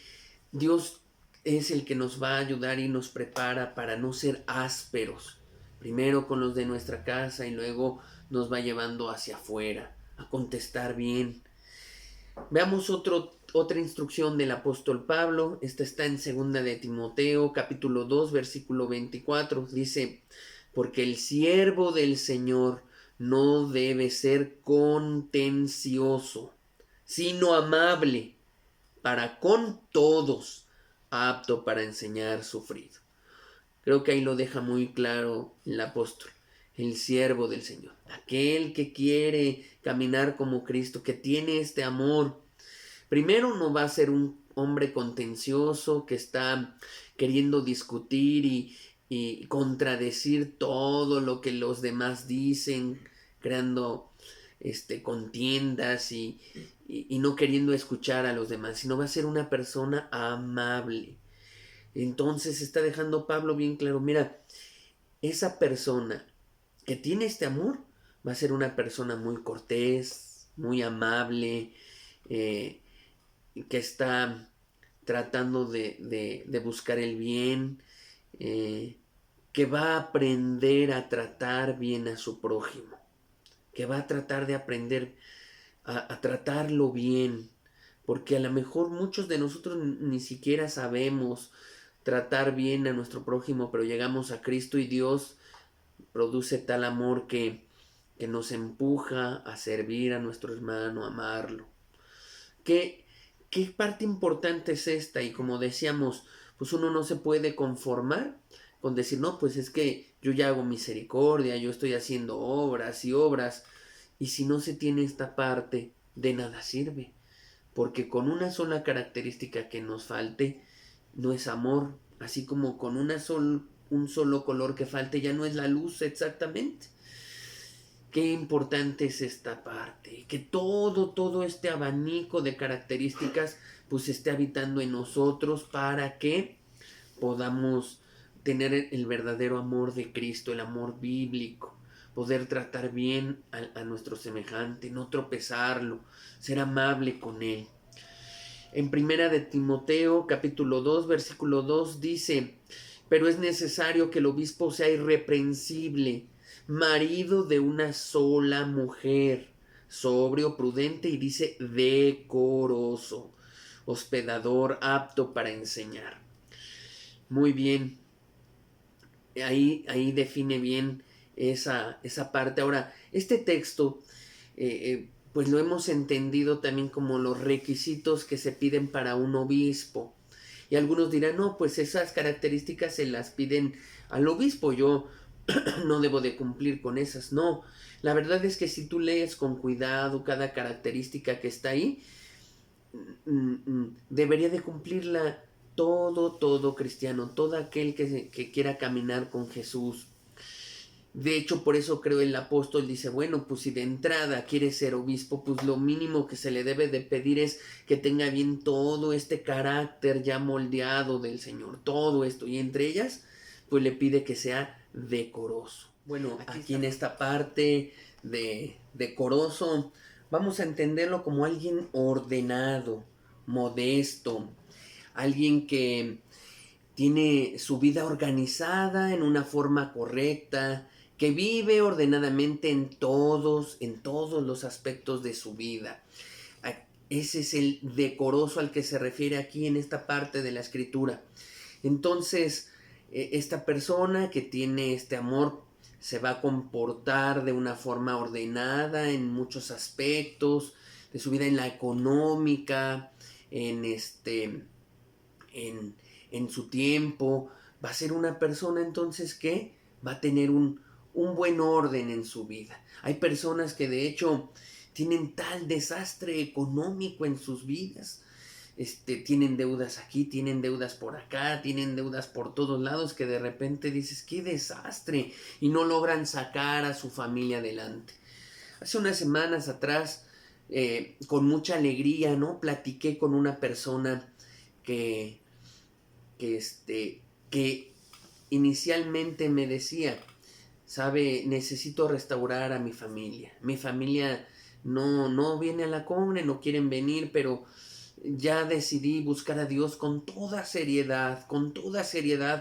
Dios es el que nos va a ayudar y nos prepara para no ser ásperos, primero con los de nuestra casa y luego nos va llevando hacia afuera, a contestar bien. Veamos otra instrucción del apóstol Pablo. Esta está en 2 de Timoteo, capítulo 2, versículo 24. Dice: porque el siervo del Señor no debe ser contencioso, sino amable para con todos, apto para enseñar, sufrido. Creo que ahí lo deja muy claro el apóstol. El siervo del Señor, aquel que quiere caminar como Cristo, que tiene este amor, primero no va a ser un hombre contencioso que está queriendo discutir y contradecir todo lo que los demás dicen, creando contiendas y no queriendo escuchar a los demás, sino va a ser una persona amable. Entonces está dejando Pablo bien claro, mira, esa persona que tiene este amor va a ser una persona muy cortés, muy amable, eh, que está tratando de buscar el bien, eh, que va a aprender a tratar bien a su prójimo, que va a tratar de aprender a tratarlo bien, porque a lo mejor muchos de nosotros ni siquiera sabemos tratar bien a nuestro prójimo, pero llegamos a Cristo y Dios produce tal amor que nos empuja a servir a nuestro hermano, a amarlo. ¿Qué, ¿Qué parte importante es esta? Y como decíamos, pues uno no se puede conformar con decir, no, pues es que yo ya hago misericordia, yo estoy haciendo obras y obras, y si no se tiene esta parte, de nada sirve, porque con una sola característica que nos falte, no es amor, así como con un solo color que falte, ya no es la luz exactamente. Qué importante es esta parte, que todo este abanico de características pues esté habitando en nosotros para que podamos tener el verdadero amor de Cristo, el amor bíblico, poder tratar bien a nuestro semejante, no tropezarlo, ser amable con él. En primera de Timoteo capítulo 2 versículo 2 dice, pero es necesario que el obispo sea irreprensible, marido de una sola mujer, sobrio, prudente y dice decoroso, hospedador, apto para enseñar. Muy bien, ahí define bien esa parte. Ahora, este texto, pues lo hemos entendido también como los requisitos que se piden para un obispo. Y algunos dirán, no, pues esas características se las piden al obispo, yo no debo de cumplir con esas. No, la verdad es que si tú lees con cuidado cada característica que está ahí, debería de cumplirla todo cristiano, todo aquel que quiera caminar con Jesús. De hecho, por eso creo el apóstol dice, bueno, pues si de entrada quiere ser obispo, pues lo mínimo que se le debe de pedir es que tenga bien todo este carácter ya moldeado del Señor, todo esto, y entre ellas, pues le pide que sea decoroso. Bueno, aquí en esta parte de decoroso, vamos a entenderlo como alguien ordenado, modesto, alguien que tiene su vida organizada en una forma correcta, que vive ordenadamente en todos los aspectos de su vida. Ese es el decoroso al que se refiere aquí en esta parte de la escritura. Entonces, esta persona que tiene este amor se va a comportar de una forma ordenada en muchos aspectos de su vida, en la económica, en en su tiempo, va a ser una persona entonces que va a tener un buen orden en su vida. Hay personas que de hecho tienen tal desastre económico en sus vidas, tienen deudas aquí, tienen deudas por acá, tienen deudas por todos lados, que de repente dices, qué desastre, y no logran sacar a su familia adelante. Hace unas semanas atrás, con mucha alegría, ¿no? Platiqué con una persona que que inicialmente me decía, sabe, necesito restaurar a mi familia. Mi familia no viene a la cumbre, no quieren venir, pero ya decidí buscar a Dios con toda seriedad,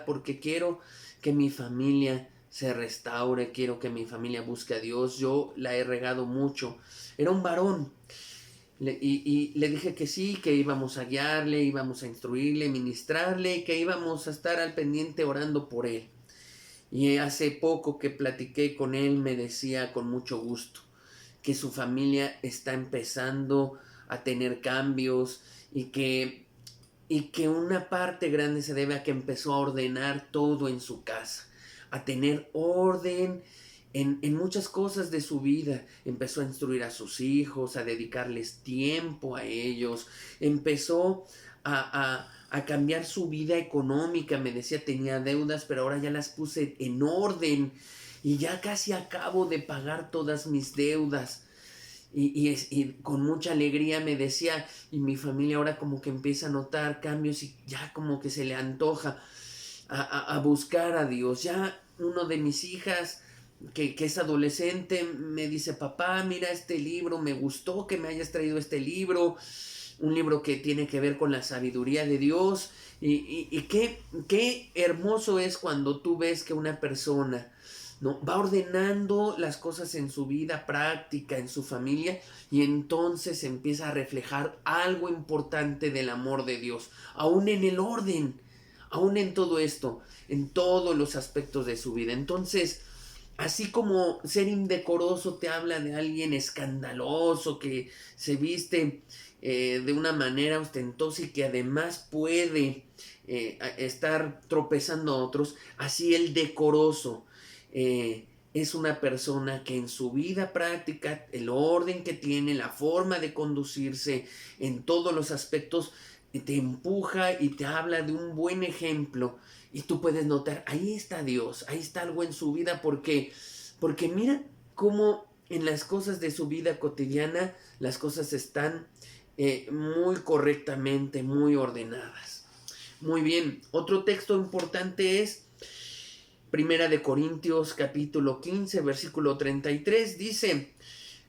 porque quiero que mi familia se restaure, quiero que mi familia busque a Dios. Yo la he regado mucho. Era un varón. Y le dije que sí, que íbamos a guiarle, íbamos a instruirle, ministrarle, y que íbamos a estar al pendiente orando por él. Y hace poco que platiqué con él me decía con mucho gusto que su familia está empezando a tener cambios y que una parte grande se debe a que empezó a ordenar todo en su casa, a tener orden en muchas cosas de su vida. Empezó a instruir a sus hijos, a dedicarles tiempo a ellos, empezó a cambiar su vida económica. Me decía, tenía deudas, pero ahora ya las puse en orden y ya casi acabo de pagar todas mis deudas. Y con mucha alegría me decía, y mi familia ahora como que empieza a notar cambios y ya como que se le antoja a buscar a Dios. Ya uno de mis hijas que es adolescente me dice, papá, mira este libro, me gustó que me hayas traído este libro, un libro que tiene que ver con la sabiduría de Dios. Y qué hermoso es cuando tú ves que una persona, ¿no?, va ordenando las cosas en su vida práctica, en su familia, y entonces empieza a reflejar algo importante del amor de Dios, aún en el orden, aún en todo esto, en todos los aspectos de su vida. Entonces, así como ser indecoroso te habla de alguien escandaloso que se viste de una manera ostentosa y que además puede estar tropezando a otros, así el decoroso es una persona que en su vida práctica, el orden que tiene, la forma de conducirse en todos los aspectos, te empuja y te habla de un buen ejemplo. Y tú puedes notar, ahí está Dios, ahí está algo en su vida, porque mira cómo en las cosas de su vida cotidiana las cosas están muy correctamente, muy ordenadas. Muy bien, otro texto importante es Primera de Corintios capítulo 15, versículo 33, dice,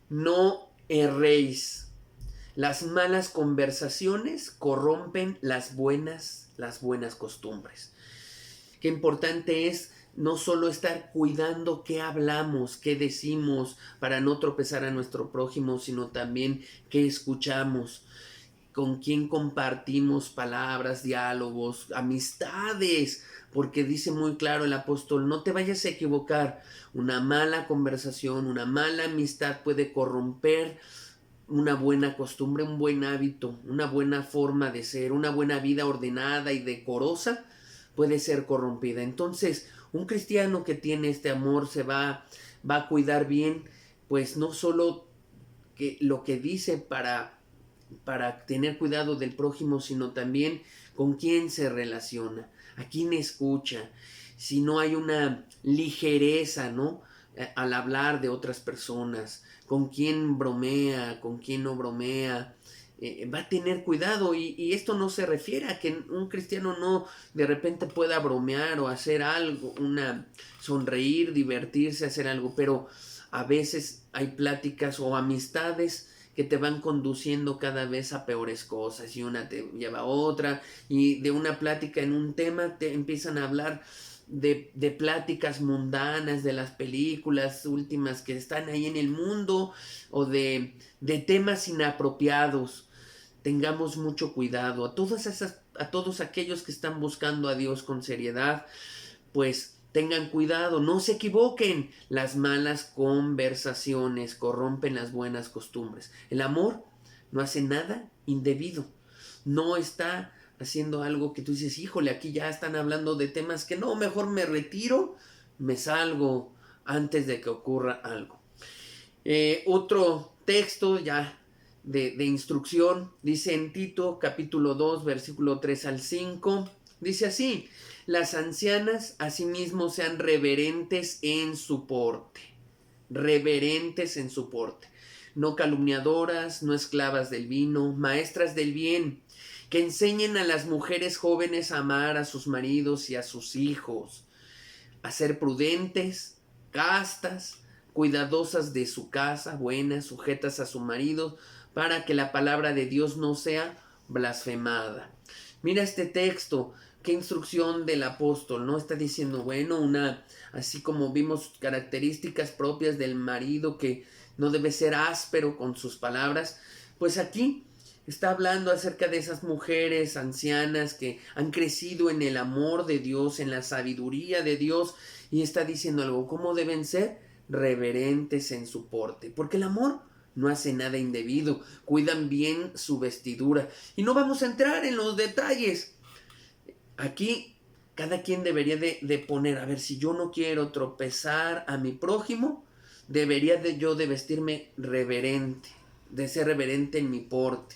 no erréis. Las malas conversaciones corrompen las buenas costumbres. Qué importante es no solo estar cuidando qué hablamos, qué decimos para no tropezar a nuestro prójimo, sino también qué escuchamos, con quién compartimos palabras, diálogos, amistades, porque dice muy claro el apóstol, no te vayas a equivocar, una mala conversación, una mala amistad puede corromper una buena costumbre, un buen hábito, una buena forma de ser, una buena vida ordenada y decorosa puede ser corrompida. Entonces, un cristiano que tiene este amor se va a cuidar bien, pues no solo que lo que dice para tener cuidado del prójimo, sino también con quién se relaciona, a quién escucha, si no hay una ligereza, ¿no?, al hablar de otras personas, con quién bromea, con quién no bromea, va a tener cuidado. Y esto no se refiere a que un cristiano no de repente pueda bromear o hacer algo, sonreír, divertirse, hacer algo, pero a veces hay pláticas o amistades que te van conduciendo cada vez a peores cosas, y una te lleva a otra, y de una plática en un tema te empiezan a hablar de pláticas mundanas, de las películas últimas que están ahí en el mundo, o de temas inapropiados. Tengamos mucho cuidado. A todos aquellos que están buscando a Dios con seriedad, pues tengan cuidado, no se equivoquen. Las malas conversaciones corrompen las buenas costumbres. El amor no hace nada indebido. No está haciendo algo que tú dices, híjole, aquí ya están hablando de temas que no, mejor me retiro, me salgo antes de que ocurra algo. Otro texto ya de instrucción, dice en Tito capítulo 2, versículo 3 al 5, dice así, las ancianas asimismo sean reverentes en su porte, no calumniadoras, no esclavas del vino, maestras del bien, que enseñen a las mujeres jóvenes a amar a sus maridos y a sus hijos, a ser prudentes, castas, cuidadosas de su casa, buenas, sujetas a su marido, para que la palabra de Dios no sea blasfemada. Mira este texto, qué instrucción del apóstol, ¿no? Está diciendo, bueno, así como vimos características propias del marido, que no debe ser áspero con sus palabras, pues aquí está hablando acerca de esas mujeres ancianas que han crecido en el amor de Dios, en la sabiduría de Dios, y está diciendo algo, ¿cómo deben ser? Reverentes en su porte, porque el amor no hace nada indebido, cuidan bien su vestidura. Y no vamos a entrar en los detalles. Aquí cada quien debería de poner, a ver, si yo no quiero tropezar a mi prójimo, debería yo de vestirme reverente, de ser reverente en mi porte.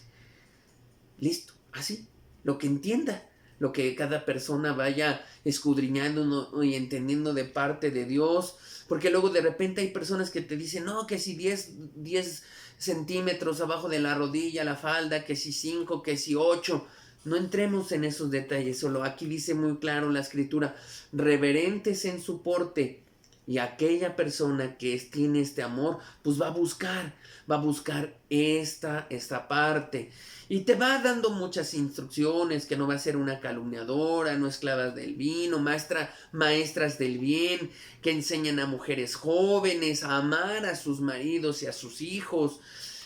Listo, así. lo que entienda, lo que cada persona vaya escudriñando, ¿no? Y entendiendo de parte de Dios, porque luego de repente hay personas que te dicen, no, que si 10 centímetros abajo de la rodilla, la falda, que si 5, que si 8, no entremos en esos detalles, solo aquí dice muy claro la escritura, reverentes en su porte, y aquella persona que tiene este amor, pues va a buscar esta parte. Y te va dando muchas instrucciones, que no va a ser una calumniadora, no esclavas del vino, maestras del bien, que enseñan a mujeres jóvenes a amar a sus maridos y a sus hijos,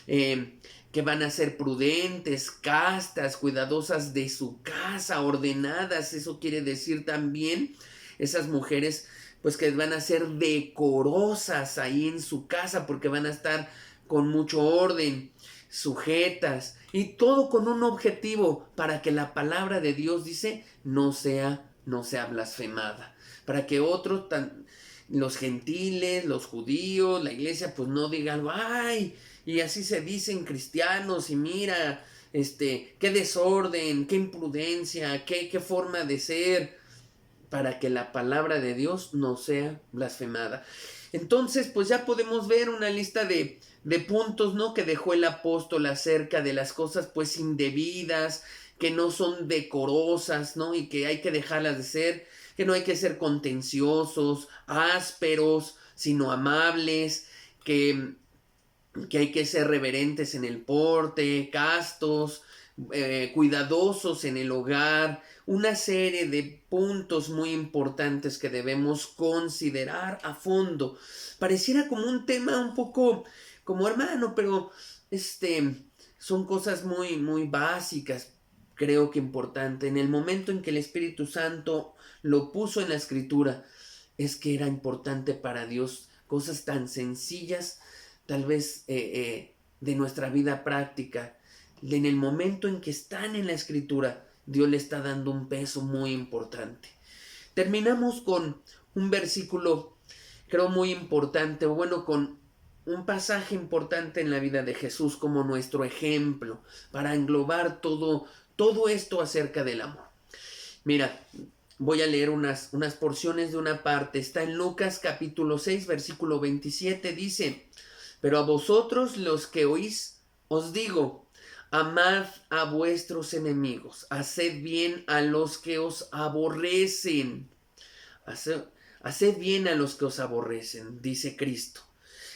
que van a ser prudentes, castas, cuidadosas de su casa, ordenadas. Eso quiere decir también esas mujeres pues que van a ser decorosas ahí en su casa, porque van a estar con mucho orden, sujetas, y todo con un objetivo, para que la palabra de Dios, dice, no sea blasfemada, para que otros, los gentiles, los judíos, la iglesia, pues no diga algo, ay, y así se dicen cristianos, y mira, qué desorden, qué imprudencia, qué forma de ser, para que la palabra de Dios no sea blasfemada. Entonces, pues ya podemos ver una lista de puntos, ¿no?, que dejó el apóstol acerca de las cosas, pues, indebidas, que no son decorosas, ¿no?, y que hay que dejarlas de ser, que no hay que ser contenciosos, ásperos, sino amables, que hay que ser reverentes en el porte, castos, cuidadosos en el hogar, una serie de puntos muy importantes que debemos considerar a fondo. Pareciera como un tema un poco como hermano, pero son cosas muy, muy básicas, creo que importante. En el momento en que el Espíritu Santo lo puso en la Escritura, es que era importante para Dios cosas tan sencillas, tal vez de nuestra vida práctica. En el momento en que están en la Escritura, Dios le está dando un peso muy importante. Terminamos con un versículo, creo, muy importante, o bueno, con un pasaje importante en la vida de Jesús como nuestro ejemplo, para englobar todo esto acerca del amor. Mira, voy a leer unas porciones de una parte. Está en Lucas capítulo 6, versículo 27, dice, pero a vosotros los que oís, os digo, amad a vuestros enemigos, haced bien a los que os aborrecen. Haced bien a los que os aborrecen, dice Cristo.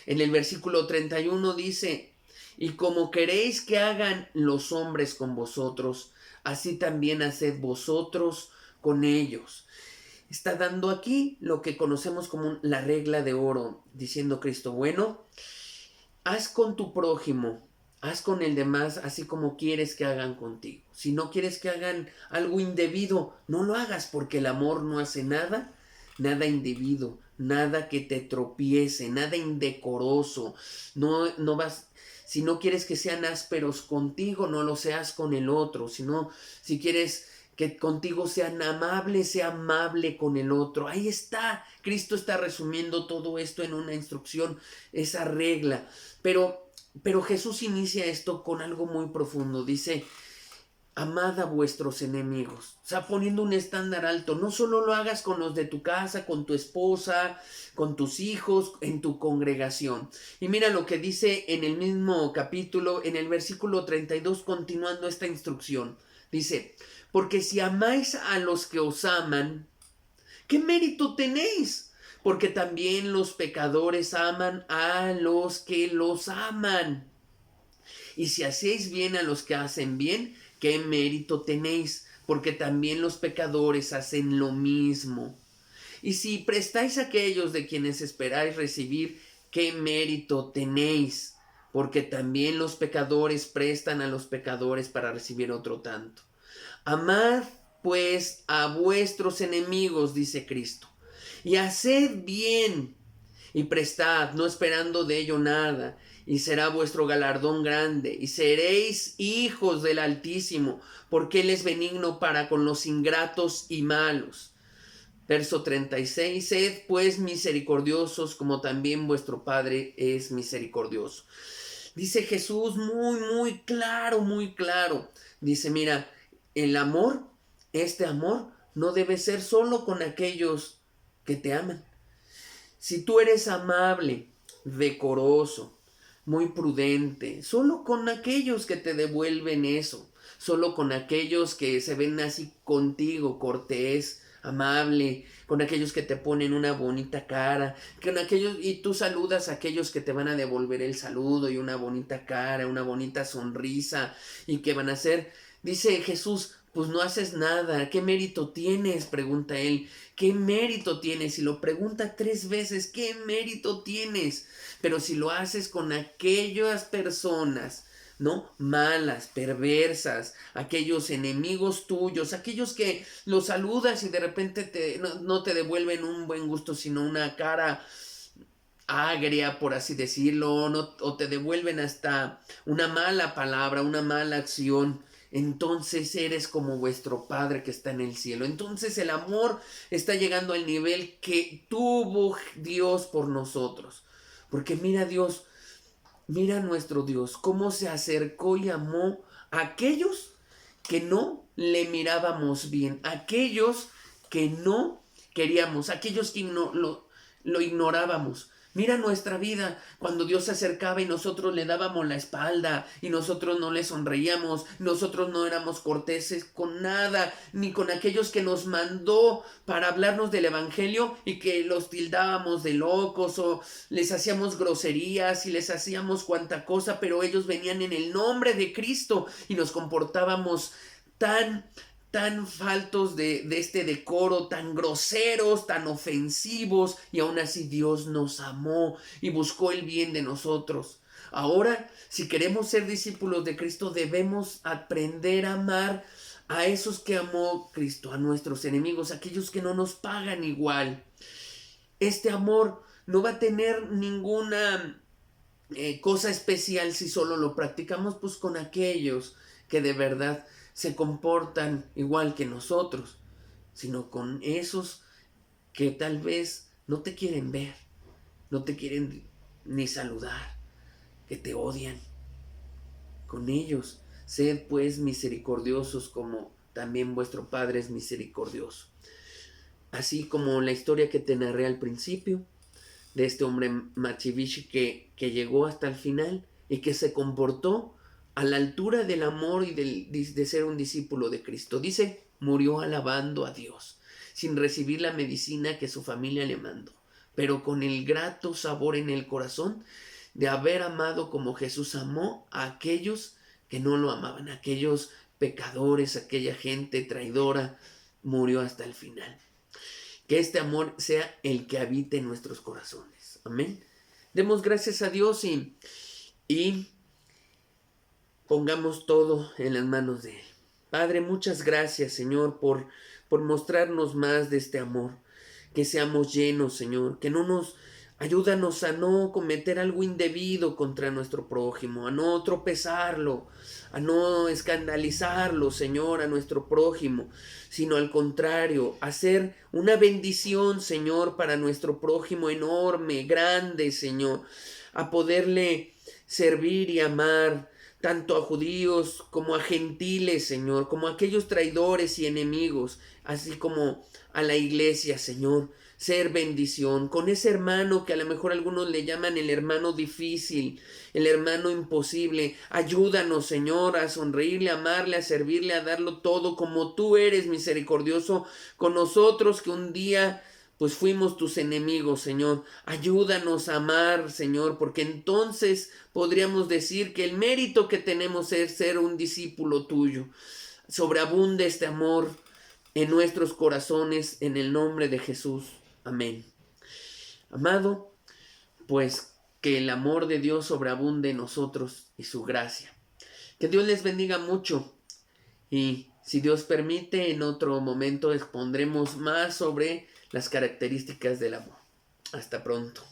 En el versículo 31 dice, y como queréis que hagan los hombres con vosotros, así también haced vosotros con ellos. Está dando aquí lo que conocemos como la regla de oro, diciendo Cristo, bueno, haz con tu prójimo, haz con el demás así como quieres que hagan contigo. Si no quieres que hagan algo indebido, no lo hagas, porque el amor no hace nada indebido, nada que te tropiece, nada indecoroso. No vas, si no quieres que sean ásperos contigo, no lo seas con el otro. Si quieres que contigo sean amables, sea amable con el otro. Ahí está, Cristo está resumiendo todo esto en una instrucción, esa regla. Pero Jesús inicia esto con algo muy profundo. Dice, amad a vuestros enemigos. O sea, poniendo un estándar alto. No solo lo hagas con los de tu casa, con tu esposa, con tus hijos, en tu congregación. Y mira lo que dice en el mismo capítulo, en el versículo 32, continuando esta instrucción. Dice, porque si amáis a los que os aman, ¿qué mérito tenéis? Porque también los pecadores aman a los que los aman. Y si hacéis bien a los que hacen bien, ¿qué mérito tenéis? Porque también los pecadores hacen lo mismo. Y si prestáis a aquellos de quienes esperáis recibir, ¿qué mérito tenéis? Porque también los pecadores prestan a los pecadores para recibir otro tanto. Amad pues a vuestros enemigos, dice Cristo, y haced bien y prestad, no esperando de ello nada, y será vuestro galardón grande, y seréis hijos del Altísimo, porque Él es benigno para con los ingratos y malos. Verso 36, sed pues misericordiosos como también vuestro Padre es misericordioso. Dice Jesús muy, muy claro, muy claro. Dice, mira, el amor, este amor, no debe ser solo con aquellos que te aman. Si tú eres amable, decoroso, muy prudente, solo con aquellos que te devuelven eso, solo con aquellos que se ven así contigo, cortés, amable, con aquellos que te ponen una bonita cara, con aquellos, y tú saludas a aquellos que te van a devolver el saludo y una bonita cara, una bonita sonrisa, y que van a hacer, dice Jesús, pues no haces nada, ¿qué mérito tienes? Pregunta él, ¿qué mérito tienes? Y lo pregunta 3 veces, ¿qué mérito tienes? Pero si lo haces con aquellas personas, ¿no? Malas, perversas, aquellos enemigos tuyos, aquellos que los saludas y de repente no te devuelven un buen gusto, sino una cara agria, por así decirlo, no, o te devuelven hasta una mala palabra, una mala acción. Entonces eres como vuestro Padre que está en el cielo. Entonces el amor está llegando al nivel que tuvo Dios por nosotros. Porque mira Dios, mira nuestro Dios, cómo se acercó y amó a aquellos que no le mirábamos bien, aquellos que no queríamos, aquellos que no, lo ignorábamos. Mira nuestra vida cuando Dios se acercaba y nosotros le dábamos la espalda y nosotros no le sonreíamos, nosotros no éramos corteses con nada, ni con aquellos que nos mandó para hablarnos del Evangelio y que los tildábamos de locos o les hacíamos groserías y les hacíamos cuanta cosa, pero ellos venían en el nombre de Cristo y nos comportábamos tan faltos de este decoro, tan groseros, tan ofensivos, y aún así Dios nos amó y buscó el bien de nosotros. Ahora, si queremos ser discípulos de Cristo, debemos aprender a amar a esos que amó Cristo, a nuestros enemigos, aquellos que no nos pagan igual. Este amor no va a tener ninguna cosa especial si solo lo practicamos pues con aquellos que de verdad se comportan igual que nosotros, sino con esos que tal vez no te quieren ver, no te quieren ni saludar, que te odian. Con ellos, sed pues misericordiosos como también vuestro Padre es misericordioso. Así como la historia que te narré al principio, de este hombre Matsubishi que llegó hasta el final y que se comportó a la altura del amor y de ser un discípulo de Cristo. Dice, murió alabando a Dios, sin recibir la medicina que su familia le mandó, pero con el grato sabor en el corazón de haber amado como Jesús amó a aquellos que no lo amaban, a aquellos pecadores, aquella gente traidora, murió hasta el final. Que este amor sea el que habite en nuestros corazones. Amén. Demos gracias a Dios y pongamos todo en las manos de Él. Padre, muchas gracias, Señor, por mostrarnos más de este amor. Que seamos llenos, Señor. Que no nos... Ayúdanos a no cometer algo indebido contra nuestro prójimo, a no tropezarlo, a no escandalizarlo, Señor, a nuestro prójimo, sino al contrario, a ser una bendición, Señor, para nuestro prójimo enorme, grande, Señor, a poderle servir y amar tanto a judíos como a gentiles, Señor, como a aquellos traidores y enemigos, así como a la iglesia, Señor. Ser bendición con ese hermano que a lo mejor algunos le llaman el hermano difícil, el hermano imposible. Ayúdanos, Señor, a sonreírle, a amarle, a servirle, a darlo todo como tú eres misericordioso con nosotros que un día pues fuimos tus enemigos, Señor. Ayúdanos a amar, Señor, porque entonces podríamos decir que el mérito que tenemos es ser un discípulo tuyo. Sobreabunde este amor en nuestros corazones, en el nombre de Jesús. Amén. Amado, pues que el amor de Dios sobreabunde en nosotros y su gracia. Que Dios les bendiga mucho y si Dios permite, en otro momento expondremos más sobre las características del amor. Hasta pronto.